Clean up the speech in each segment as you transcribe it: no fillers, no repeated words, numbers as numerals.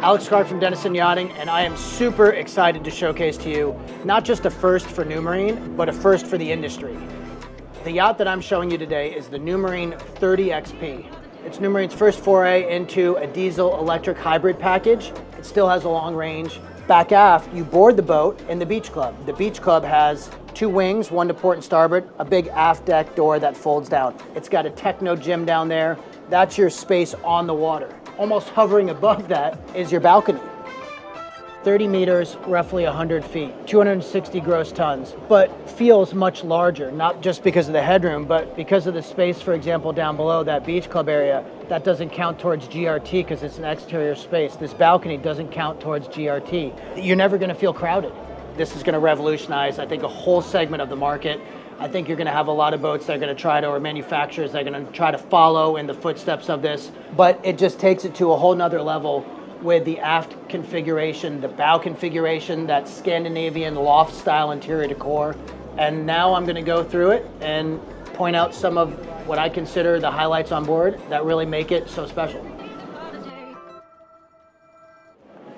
Alex Clark from Denison Yachting, and I am super excited to showcase to you not just a first for Numarine, but a first for the industry. The yacht that I'm showing you today is the Numarine 30XP. It's Numarine's first foray into a diesel-electric hybrid package. It still has a long range. Back aft, you board the boat in the beach club. The beach club has two wings, one to port and starboard, a big aft deck door that folds down. It's got a techno gym down there. That's your space on the water. Almost hovering above that is your balcony. 30 meters, roughly 100 feet, 260 gross tons, but feels much larger, not just because of the headroom, but because of the space, for example, down below that beach club area. That doesn't count towards GRT because it's an exterior space. This balcony doesn't count towards GRT. You're never gonna feel crowded. This is gonna revolutionize, I think, a whole segment of the market. I think you're gonna have a lot of boats that are gonna try to, or manufacturers that are gonna try to follow in the footsteps of this, but it just takes it to a whole nother level with the aft configuration, the bow configuration, that Scandinavian loft style interior decor. And now I'm gonna go through it and point out some of what I consider the highlights on board that really make it so special.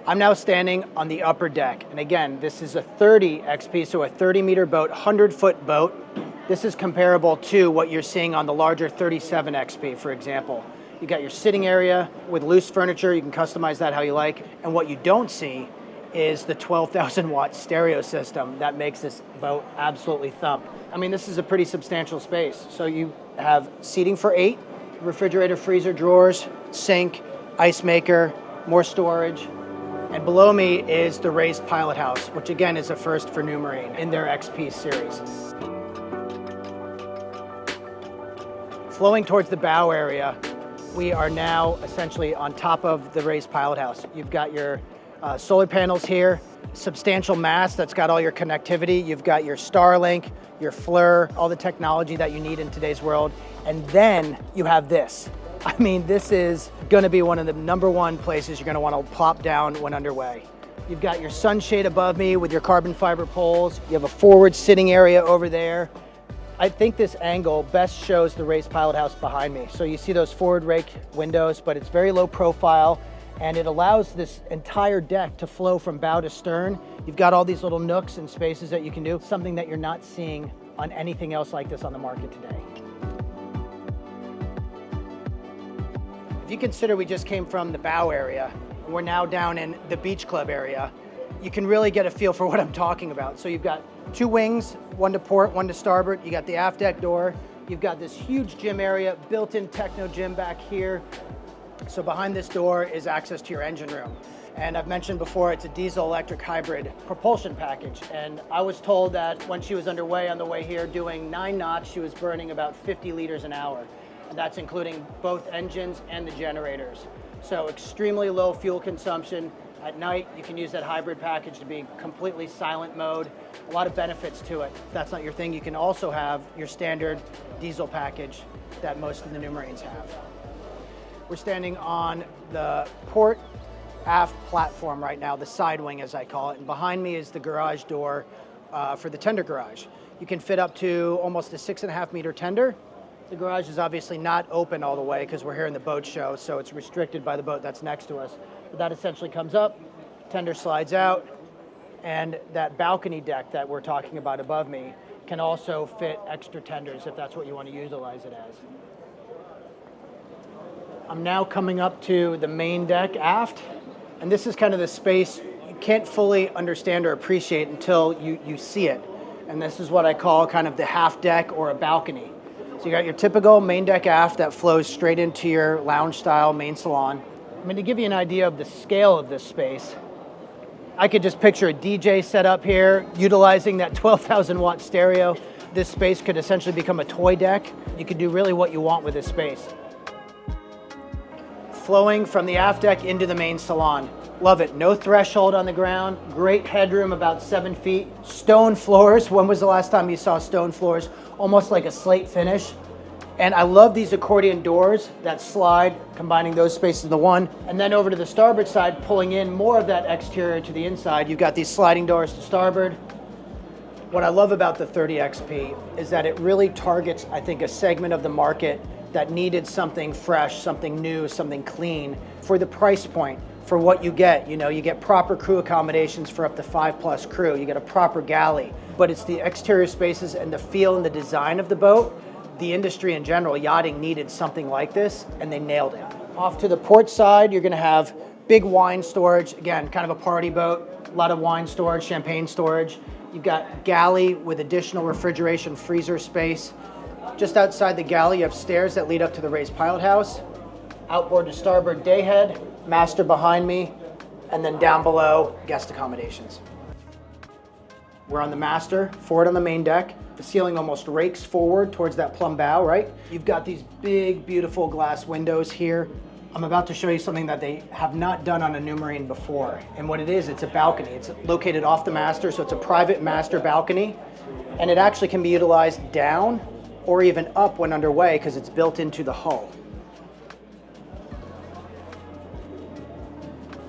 I'm now standing on the upper deck. And again, this is a 30XP, so a 30-meter boat, 100-foot boat. This is comparable to what you're seeing on the larger 37XP, for example. You got your sitting area with loose furniture. You can customize that how you like. And what you don't see is the 12,000 watt stereo system that makes this boat absolutely thump. I mean, this is a pretty substantial space. So you have seating for 8, refrigerator, freezer, drawers, sink, ice maker, more storage. And below me is the raised pilot house, which again is a first for Numarine in their XP series. Flowing towards the bow area, we are now essentially on top of the raised pilot house. You've got your solar panels here, substantial mast that's got all your connectivity. You've got your Starlink, your FLIR, all the technology that you need in today's world. And then you have this. I mean, this is gonna be one of the #1 places you're gonna wanna plop down when underway. You've got your sunshade above me with your carbon fiber poles. You have a forward sitting area over there. I think this angle best shows the raised pilot house behind me. So you see those forward rake windows, but it's very low profile, and it allows this entire deck to flow from bow to stern. You've got all these little nooks and spaces that you can do, something that you're not seeing on anything else like this on the market today. If you consider we just came from the bow area, and we're now down in the beach club area, you can really get a feel for what I'm talking about. So you've got two wings, one to port, one to starboard. You got the aft deck door. You've got this huge gym area, built-in techno gym back here. So behind this door is access to your engine room. And I've mentioned before, it's a diesel-electric hybrid propulsion package. And I was told that when she was underway on the way here doing 9 knots, she was burning about 50 liters an hour. And that's including both engines and the generators. So extremely low fuel consumption. At night, you can use that hybrid package to be completely silent mode. A lot of benefits to it. If that's not your thing, you can also have your standard diesel package that most of the Numarines have. We're standing on the port aft platform right now, the side wing as I call it, and behind me is the garage door for the tender garage. You can fit up to almost a 6.5 meter tender. The garage is obviously not open all the way because we're here in the boat show, so it's restricted by the boat that's next to us. But that essentially comes up, tender slides out, and that balcony deck that we're talking about above me can also fit extra tenders if that's what you want to utilize it as. I'm now coming up to the main deck aft, and this is kind of the space you can't fully understand or appreciate until you see it. And this is what I call kind of the half deck or a balcony. So you got your typical main deck aft that flows straight into your lounge style main salon. I mean, to give you an idea of the scale of this space, I could just picture a DJ set up here utilizing that 12,000 watt stereo. This space could essentially become a toy deck. You could do really what you want with this space. Flowing from the aft deck into the main salon. Love it. No threshold on the ground. Great headroom, about 7 feet. Stone floors. When was the last time you saw stone floors? Almost like a slate finish. And I love these accordion doors that slide, combining those spaces into one. And then over to the starboard side, pulling in more of that exterior to the inside. You've got these sliding doors to starboard. What I love about the 30XP is that it really targets, I think, a segment of the market that needed something fresh, something new, something clean for the price point, for what you get. You know, you get proper crew accommodations for up to 5+ crew. You get a proper galley, but it's the exterior spaces and the feel and the design of the boat. The industry in general, yachting, needed something like this, and they nailed it. Off to the port side, you're gonna have big wine storage. Again, kind of a party boat, a lot of wine storage, champagne storage. You've got galley with additional refrigeration freezer space. Just outside the galley, you have stairs that lead up to the raised pilot house. Outboard to starboard dayhead, master behind me, and then down below, guest accommodations. We're on the master, forward on the main deck. The ceiling almost rakes forward towards that plumb bow, right? You've got these big, beautiful glass windows here. I'm about to show you something that they have not done on a Numarine before. And what it is, it's a balcony. It's located off the master, so it's a private master balcony. And it actually can be utilized down or even up when underway because it's built into the hull.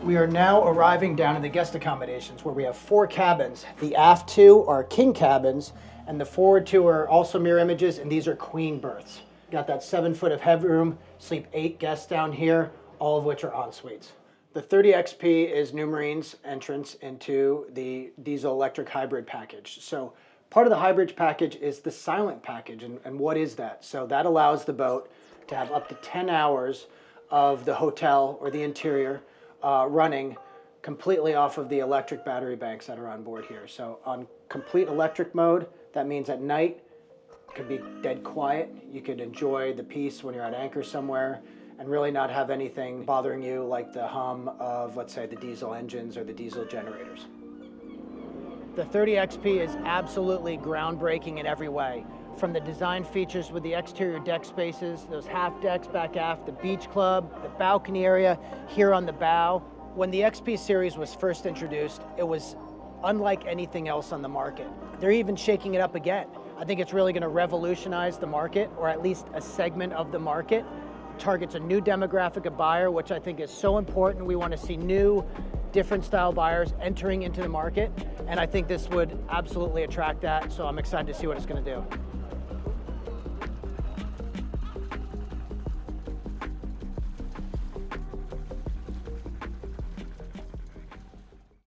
We are now arriving down in the guest accommodations where we have 4 cabins. The aft 2 are king cabins and the forward 2 are also mirror images, and these are queen berths. Got that 7 foot of headroom, sleep 8 guests down here, all of which are en suites. The 30XP is Numarine's entrance into the diesel electric hybrid package. So part of the hybrid package is the silent package. And what is that? So that allows the boat to have up to 10 hours of the hotel or the interior running completely off of the electric battery banks that are on board here. So on complete electric mode, that means at night it can be dead quiet. You could enjoy the peace when you're at anchor somewhere and really not have anything bothering you like the hum of, let's say, the diesel engines or the diesel generators. The 30XP is absolutely groundbreaking in every way. From the design features with the exterior deck spaces, those half decks back aft, the beach club, the balcony area here on the bow. When the XP series was first introduced, it was unlike anything else on the market. They're even shaking it up again. I think it's really going to revolutionize the market, or at least a segment of the market. Targets a new demographic of buyer, which I think is so important. We want to see new, different style buyers entering into the market, and I think this would absolutely attract that, so I'm excited to see what it's going to do.